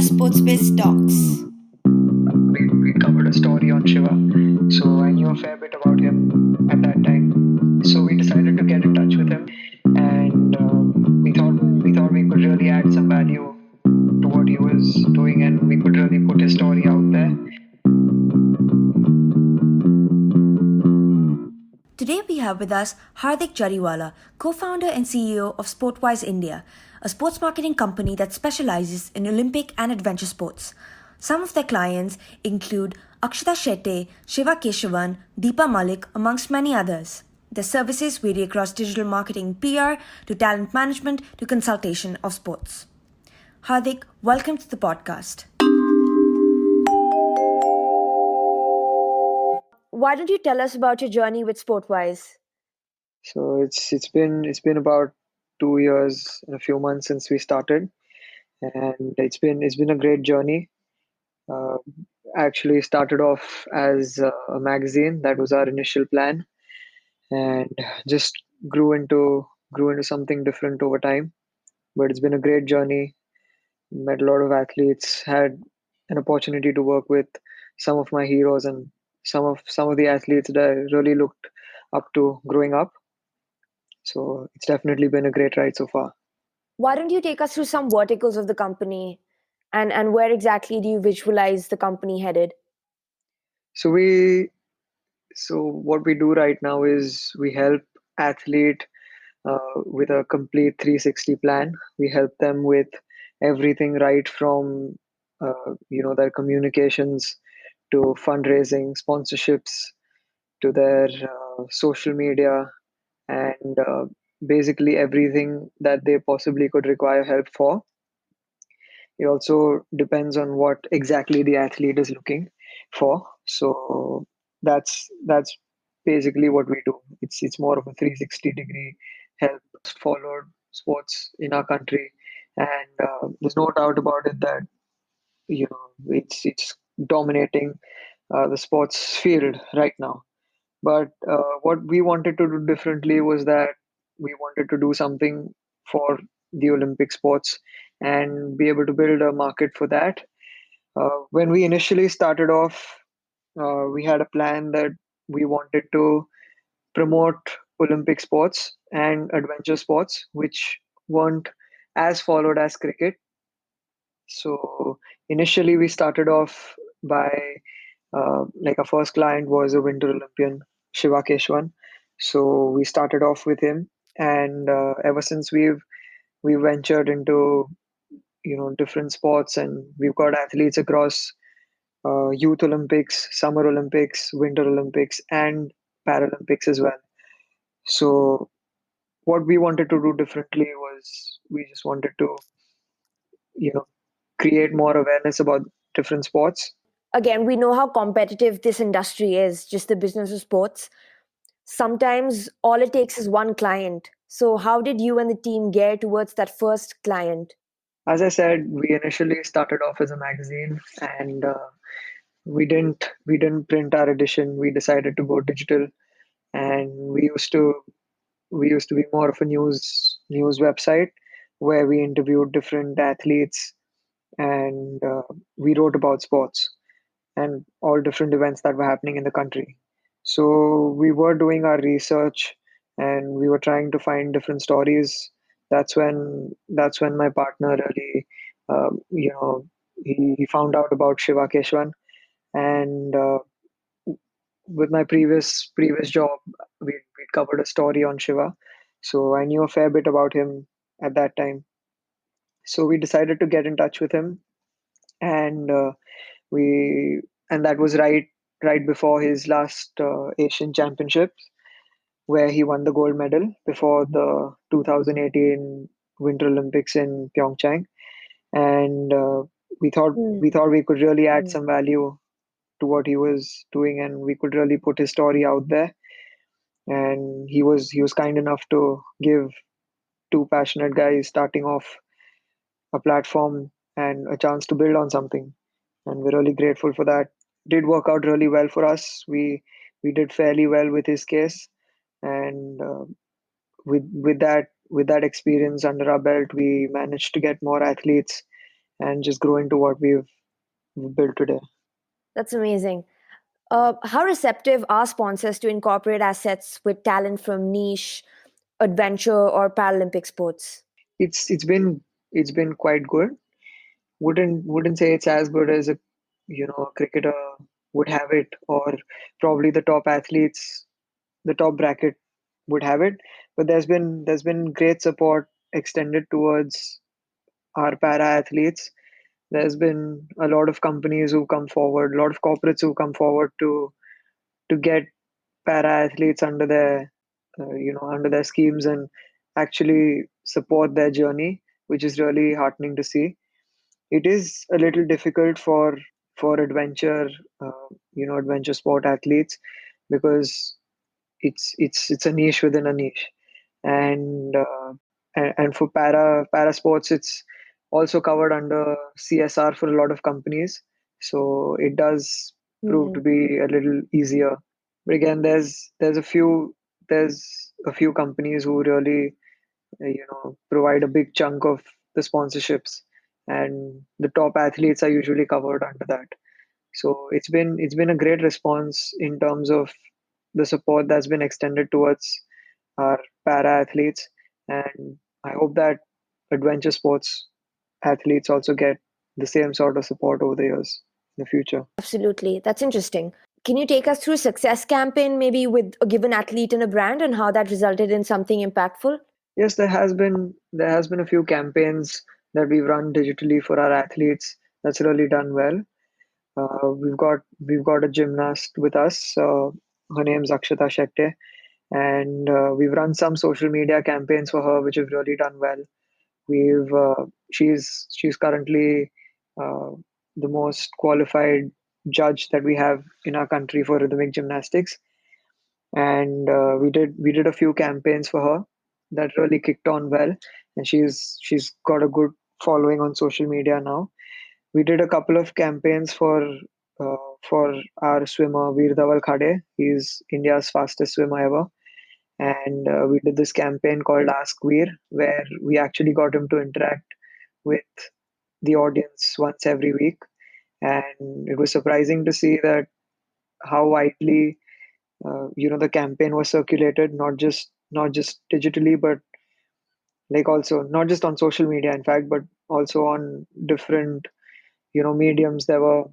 Sportsbiz Talks. We covered a story on Shiva, so I knew a fair bit about him at that time. So we decided to get in touch with him, and we thought we could really add some value to what he was doing, and we could really put his story out there. Today we have with us Hardik Jariwala, co-founder and CEO of SportWise India, a sports marketing company that specializes in Olympic and adventure sports. Some of their clients include Akshita Shetty, Shiva Keshavan, Deepa Malik, amongst many others. Their services vary across digital marketing, PR, to talent management, to consultation of sports. Hardik, welcome to the podcast. Why don't you tell us about your journey with SportWise? So it's been about 2 years and a few months since we started, and it's been a great journey. Uh, Actually started off as a magazine. That was our initial plan, and just grew into something different over time. But it's been a great journey. Met a lot of athletes, had an opportunity to work with some of my heroes and some of the athletes that I really looked up to growing up. So it's definitely been a great ride so far. Why don't you take us through some verticals of the company and where exactly do you visualize the company headed? So we so what we do right now is we help athlete with a complete 360 plan. We help them with everything right from their communications to fundraising, sponsorships, to their social media, and basically everything that they possibly could require help for. It also depends on what exactly the athlete is looking for. So that's basically what we do. It's more of a 360-degree help. Followed sports in our country, and there's no doubt about it that it's dominating the sports field right now. But what we wanted to do differently was that we wanted to do something for the Olympic sports and be able to build a market for that. When we initially started off, we had a plan that we wanted to promote Olympic sports and adventure sports, which weren't as followed as cricket. So initially, we started off by like our first client was a Winter Olympian, Shiva Keshavan. So we started off with him, and ever since we ventured into different sports, and we've got athletes across Youth Olympics, Summer Olympics, Winter Olympics, and Paralympics as well. So what we wanted to do differently was we just wanted to you know create more awareness about different sports. Again, we know how competitive this industry is, just the business of sports. Sometimes all it takes is one client. So, how did you and the team gear towards that first client? As I said, we initially started off as a magazine, and we didn't print our edition. We decided to go digital, and we used to be more of a news website where we interviewed different athletes, and we wrote about sports and all different events that were happening in the country. So we were doing our research, and we were trying to find different stories. That's when my partner really, he found out about Shiva Keshwan, and with my previous job, we covered a story on Shiva, so I knew a fair bit about him at that time. So we decided to get in touch with him, and we and that was right before his last Asian Championships, where he won the gold medal before the 2018 Winter Olympics in Pyeongchang, and we thought Hmm. we thought we could really add some value to what he was doing, and we could really put his story out there. And he was kind enough to give two passionate guys starting off a platform and a chance to build on something, and we're really grateful for that. Did work out really well for us. We did fairly well with his case, and with that experience under our belt, we managed to get more athletes and just grow into what we've built today. That's amazing. How receptive are sponsors to incorporate assets with talent from niche, adventure, or Paralympic sports? It's been quite good. Wouldn't say it's as good as a cricketer would have it, or probably the top athletes, the top bracket would have it. But there's been great support extended towards our para athletes. There's been a lot of companies who come forward, a lot of corporates who come forward to get para athletes under their schemes and actually support their journey, which is really heartening to see. It is a little difficult for adventure sport athletes, because it's a niche within a niche. And uh, and, and for para sports, it's also covered under CSR for a lot of companies, so it does prove to Hmm. be a little easier. But again, there's a few companies who really provide a big chunk of the sponsorships, and the top athletes are usually covered under that. So it's been a great response in terms of the support that's been extended towards our para athletes, and I hope that adventure sports athletes also get the same sort of support over the years in the future. Absolutely. That's interesting. Can you take us through a success campaign, maybe with a given athlete and a brand, and how that resulted in something impactful? Yes, there has been a few campaigns that we've run digitally for our athletes that's really done well. We've got a gymnast with us. Her name's Akshata Shekte, and we've run some social media campaigns for her, which have really done well. We've she's currently uh, the most qualified judge that we have in our country for rhythmic gymnastics, and we did a few campaigns for her that really kicked on well, and she's got a good following on social media now. We did a couple of campaigns for our swimmer Veer Dhaval Khade. He's India's fastest swimmer ever, and we did this campaign called Ask Veer, where we actually got him to interact with the audience once every week, and it was surprising to see that how widely the campaign was circulated, not just digitally, but like also not just on social media, in fact, but also on different mediums. There were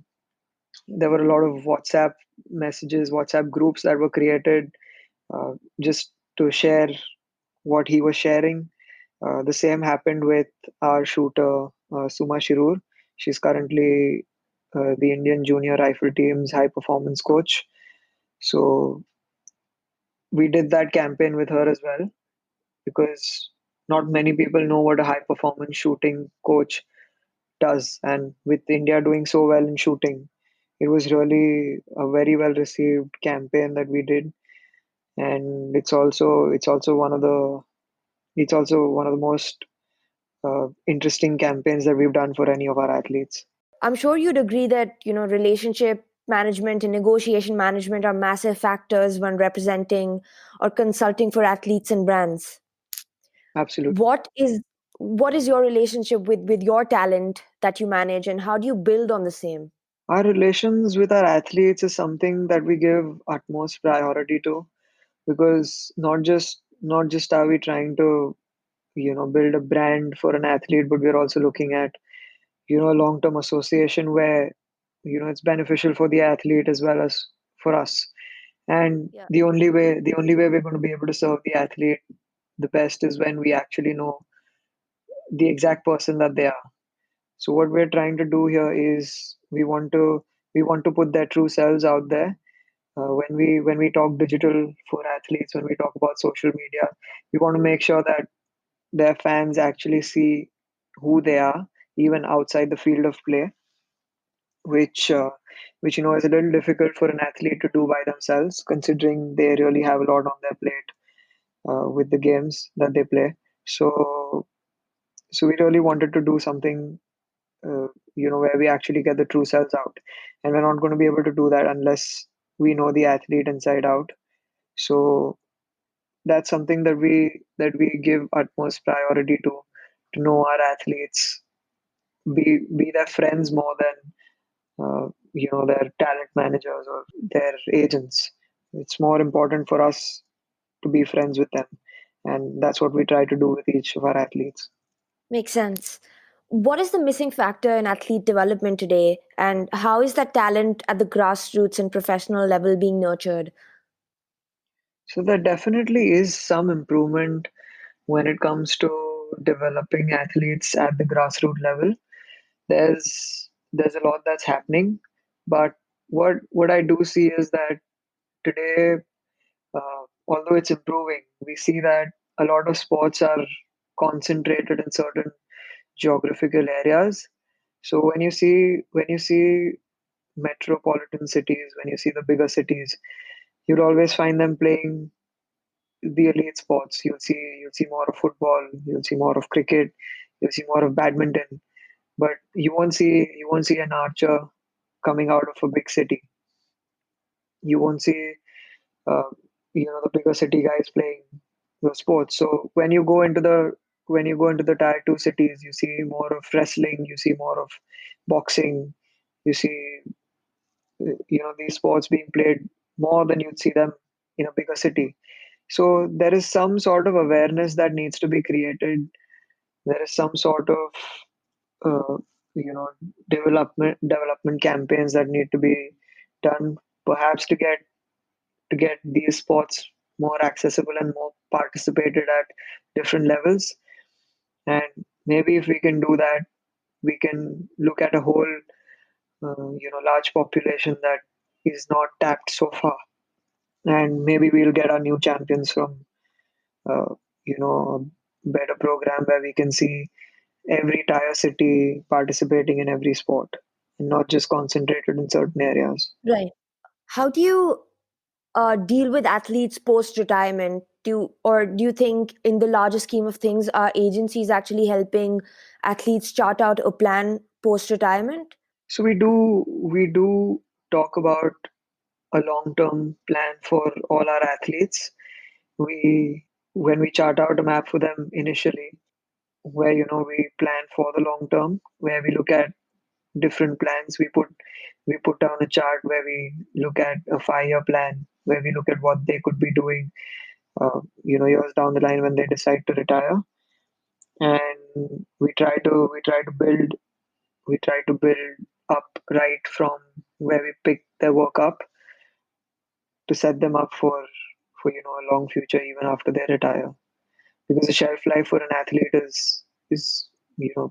a lot of WhatsApp messages, WhatsApp groups that were created uh, just to share what he was sharing. The same happened with our shooter, Suma Shirur. She's currently the Indian junior rifle team's high performance coach. So we did that campaign with her as well, because not many people know what a high performance shooting coach does. And with India doing so well in shooting, it was really a very well received campaign that we did. And it's also one of the most interesting campaigns that we've done for any of our athletes. I'm sure you'd agree that, relationship management and negotiation management are massive factors when representing or consulting for athletes and brands. Absolutely. What is what is your relationship with your talent that you manage, and how do you build on the same? Our relations with our athletes is something that we give utmost priority to, because not just are we trying to build a brand for an athlete, but we're also looking at a long-term association where it's beneficial for the athlete as well as for us. And Yeah. the only way we're going to be able to serve the athlete the best is when we actually know the exact person that they are. So what we're trying to do here is we want to put their true selves out there. When we talk digital for athletes, when we talk about social media, we want to make sure that their fans actually see who they are, even outside the field of play, which is a little difficult for an athlete to do by themselves, considering they really have a lot on their plate with the games that they play. So so we really wanted to do something where we actually get the true selves out, and we're not going to be able to do that unless we know the athlete inside out. So that's something that we give utmost priority to know our athletes be their friends more than their talent managers or their agents. It's more important for us to be friends with them, and that's what we try to do with each of our athletes. Makes sense. What is the missing factor in athlete development today, and how is that talent at the grassroots and professional level being nurtured? So there definitely is some improvement when it comes to developing athletes at the grassroots level. There's a lot that's happening, but what I do see is that today, although it's improving, we see that a lot of sports are concentrated in certain geographical areas. So when you see metropolitan cities, when you see the bigger cities, you'll always find them playing the elite sports. You'll see more of football, you'll see more of cricket, you'll see more of badminton, but you won't see an archer coming out of a big city. You won't see uh, the bigger city guys playing the sports. So when you go into the tier two cities, you see more of wrestling, you see more of boxing, you see these sports being played more than you'd see them in a bigger city. So there is some sort of awareness that needs to be created. There is some sort of uh, you know development campaigns that need to be done, perhaps to get these sports more accessible and more participated at different levels. And maybe if we can do that, we can look at a whole large population that is not tapped so far, and maybe we'll get our new champions from uh, a better program where we can see every tier city participating in every sport and not just concentrated in certain areas. Right. How do you deal with athletes post retirement? Do you think, in the larger scheme of things, are agencies actually helping athletes chart out a plan post retirement? So we do talk about a long-term plan for all our athletes. We When we chart out a map for them initially, where we plan for the long term, where we look at different plans. We put down a chart where we look at a 5-year plan, where we look at what they could be doing, years down the line when they decide to retire, and we try to build up right from where we pick their work up to set them up for a long future even after they retire, because the shelf life for an athlete is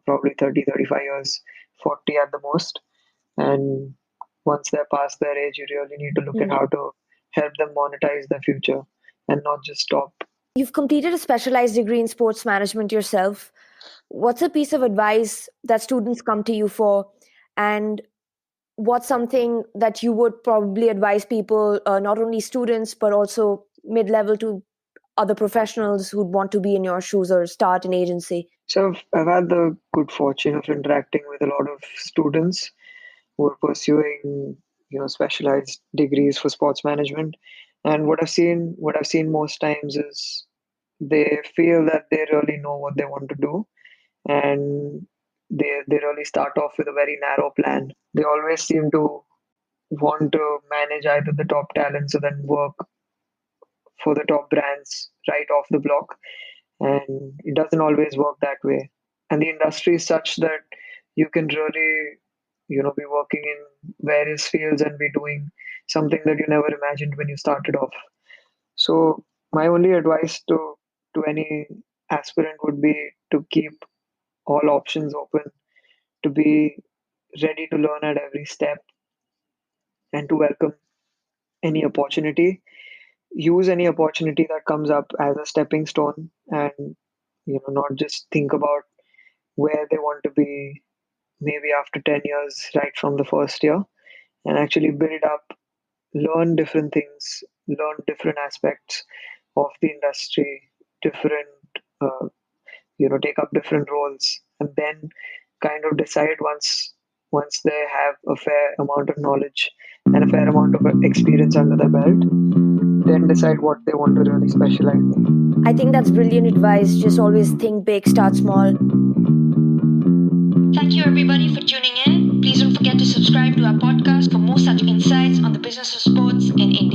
probably 30, 35 years, 40 at the most. And once they're past their age, you really need to look at Hmm. how to help them monetize their future and not just stop. You've completed a specialized degree in sports management yourself. What's a piece of advice that students come to you for? And what's something that you would probably advise people, not only students, but also mid level to other professionals who'd want to be in your shoes or start an agency? So I've had the good fortune of interacting with a lot of students who are pursuing specialized degrees for sports management. And what I've seen most times is they feel that they really know what they want to do, and they really start off with a very narrow plan. They always seem to want to manage either the top talents or then work for the top brands right off the block, and it doesn't always work that way. And the industry is such that you can really be working in various fields and be doing something that you never imagined when you started off. So my only advice to any aspirant would be to keep all options open, to be ready to learn at every step, and to welcome any opportunity. Use any opportunity that comes up as a stepping stone, and not just think about where they want to be maybe after 10 years right from the first year, and actually build up, learn different things, learn different aspects of the industry, different take up different roles, and then kind of decide once they have a fair amount of knowledge and a fair amount of experience under their belt, then decide what they want to really specialize in. I think that's brilliant advice. Just always think big, start small. Thank you everybody for tuning in. Please don't forget to subscribe to our podcast for more such insights on the business of sports in India.